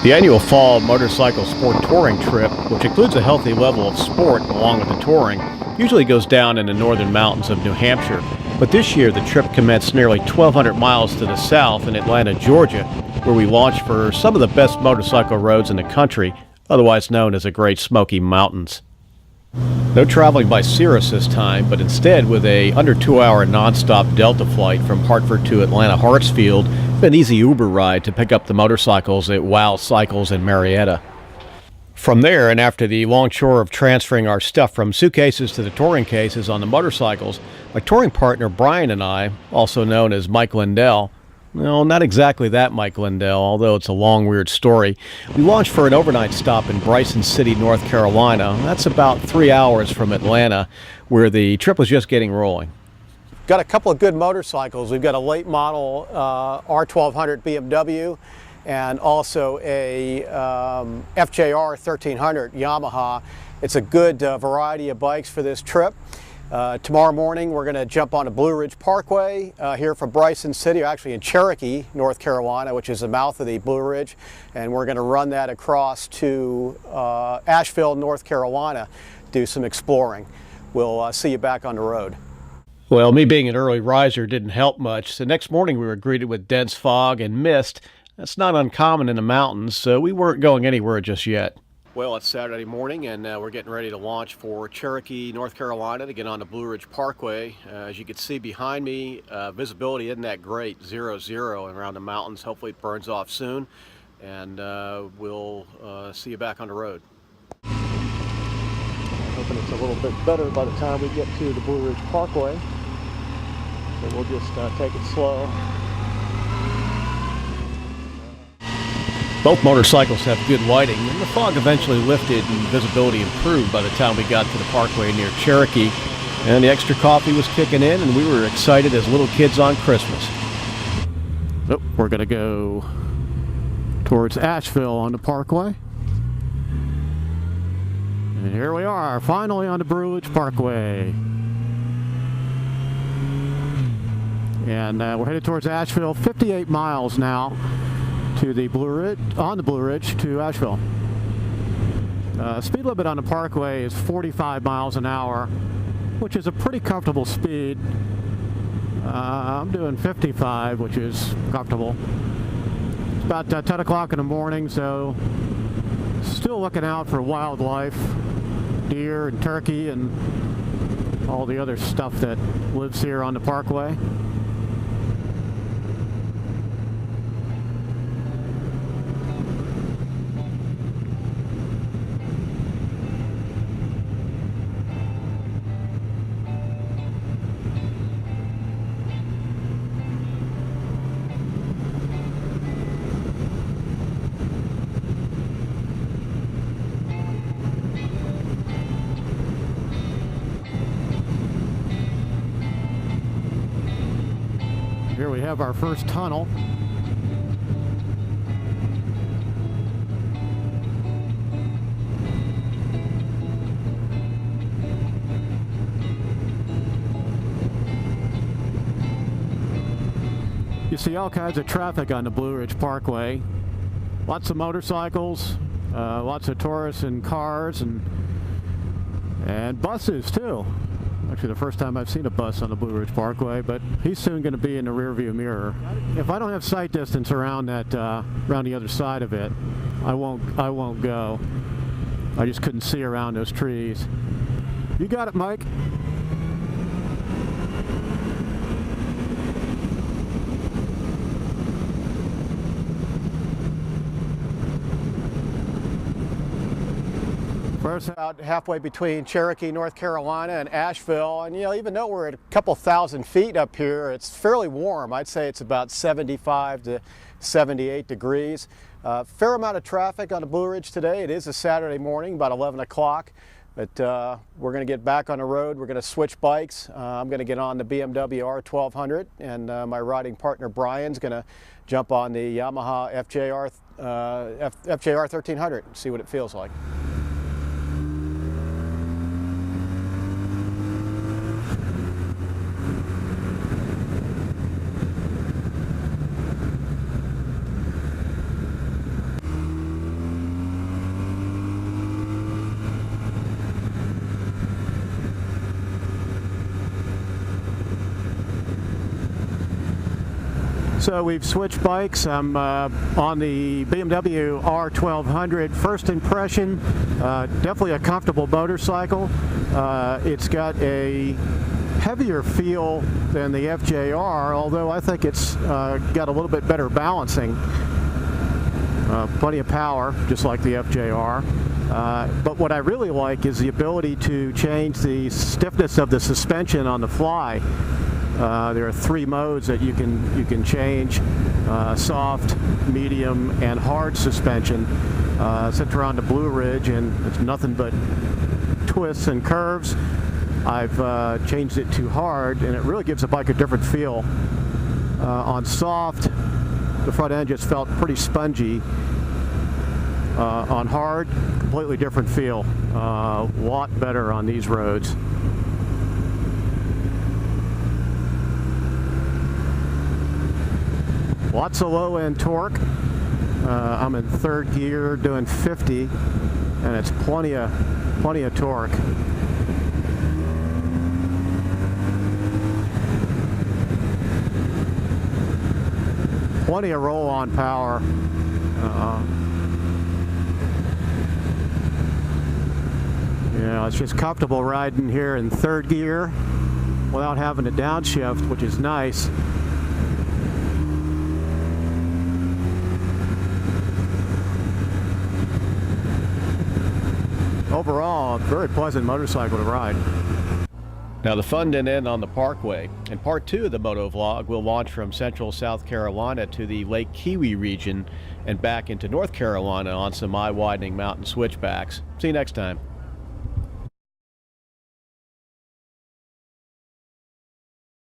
The annual fall motorcycle sport touring trip, which includes a healthy level of sport along with the touring, usually goes down in the northern mountains of New Hampshire. But this year the trip commenced nearly 1,200 miles to the south in Atlanta, Georgia, where we launched for some of the best motorcycle roads in the country, otherwise known as the Great Smoky Mountains. No traveling by Cirrus this time, but instead with a under 2-hour nonstop Delta flight from Hartford to Atlanta Hartsfield, an easy Uber ride to pick up the motorcycles at Wow Cycles in Marietta. From there, and after the long chore of transferring our stuff from suitcases to the touring cases on the motorcycles, my touring partner Brian and I, also known as Mike Lindell, no, not exactly that Mike Lindell, although it's a long, weird story. We launched for an overnight stop in Bryson City, North Carolina. That's about 3 hours from Atlanta, where the trip was just getting rolling. Got a couple of good motorcycles. We've got a late model R1200 BMW and also a FJR 1300 Yamaha. It's a good variety of bikes for this trip. Tomorrow morning we're going to jump on the Blue Ridge Parkway here from Bryson City, actually in Cherokee, North Carolina, which is the mouth of the Blue Ridge, and we're going to run that across to Asheville, North Carolina, do some exploring. We'll see you back on the road. Well, me being an early riser didn't help much. The next morning we were greeted with dense fog and mist. That's not uncommon in the mountains, so we weren't going anywhere just yet. Well, it's Saturday morning, and we're getting ready to launch for Cherokee, North Carolina, to get on the Blue Ridge Parkway. As you can see behind me, visibility isn't that great, 0-0 around the mountains. Hopefully it burns off soon, and we'll see you back on the road. Hoping it's a little bit better by the time we get to the Blue Ridge Parkway. So we'll just take it slow. Both motorcycles have good lighting, and the fog eventually lifted and visibility improved by the time we got to the parkway near Cherokee. And the extra coffee was kicking in, and we were excited as little kids on Christmas. Oh, we're going to go towards Asheville on the parkway. And here we are, finally on the Blue Ridge Parkway. And we're headed towards Asheville, 58 miles now to the Blue Ridge, on the Blue Ridge to Asheville. Speed limit on the parkway is 45 miles an hour, which is a pretty comfortable speed. I'm doing 55, which is comfortable. It's about 10 o'clock in the morning, so still looking out for wildlife, deer and turkey and all the other stuff that lives here on the parkway. Here we have our first tunnel. You see all kinds of traffic on the Blue Ridge Parkway. Lots of motorcycles, lots of tourists and cars and buses too. Actually, the first time I've seen a bus on the Blue Ridge Parkway, but he's soon going to be in the rearview mirror. If I don't have sight distance around that, around the other side of it, I won't go. I just couldn't see around those trees. You got it, Mike. First out halfway between Cherokee, North Carolina and Asheville, and even though we're at a couple thousand feet up here, it's fairly warm. I'd say it's about 75 to 78 degrees. Fair amount of traffic on the Blue Ridge today. It is a Saturday morning, about 11 o'clock, but we're going to get back on the road. We're going to switch bikes. I'm going to get on the BMW R1200, and my riding partner Brian's going to jump on the Yamaha FJR 1300 and see what it feels like. So we've switched bikes. I'm on the BMW R1200. First impression, definitely a comfortable motorcycle. It's got a heavier feel than the FJR, although I think it's got a little bit better balancing. Plenty of power, just like the FJR. But what I really like is the ability to change the stiffness of the suspension on the fly. There are 3 modes that you can change: soft, medium, and hard suspension. Since we're on the Blue Ridge and it's nothing but twists and curves, I've changed it to hard, and it really gives the bike a different feel. On soft, the front end just felt pretty spongy. On hard, completely different feel. A lot better on these roads. Lots of low-end torque. I'm in 3rd gear doing 50, and it's plenty of torque. Plenty of roll-on power. Yeah, it's just comfortable riding here in 3rd gear without having to downshift, which is nice. Overall, a very pleasant motorcycle to ride. Now the fun didn't end on the Parkway. In part 2 of the motovlog, we'll launch from central South Carolina to the Lake Kiwi region and back into North Carolina on some eye-widening mountain switchbacks. See you next time.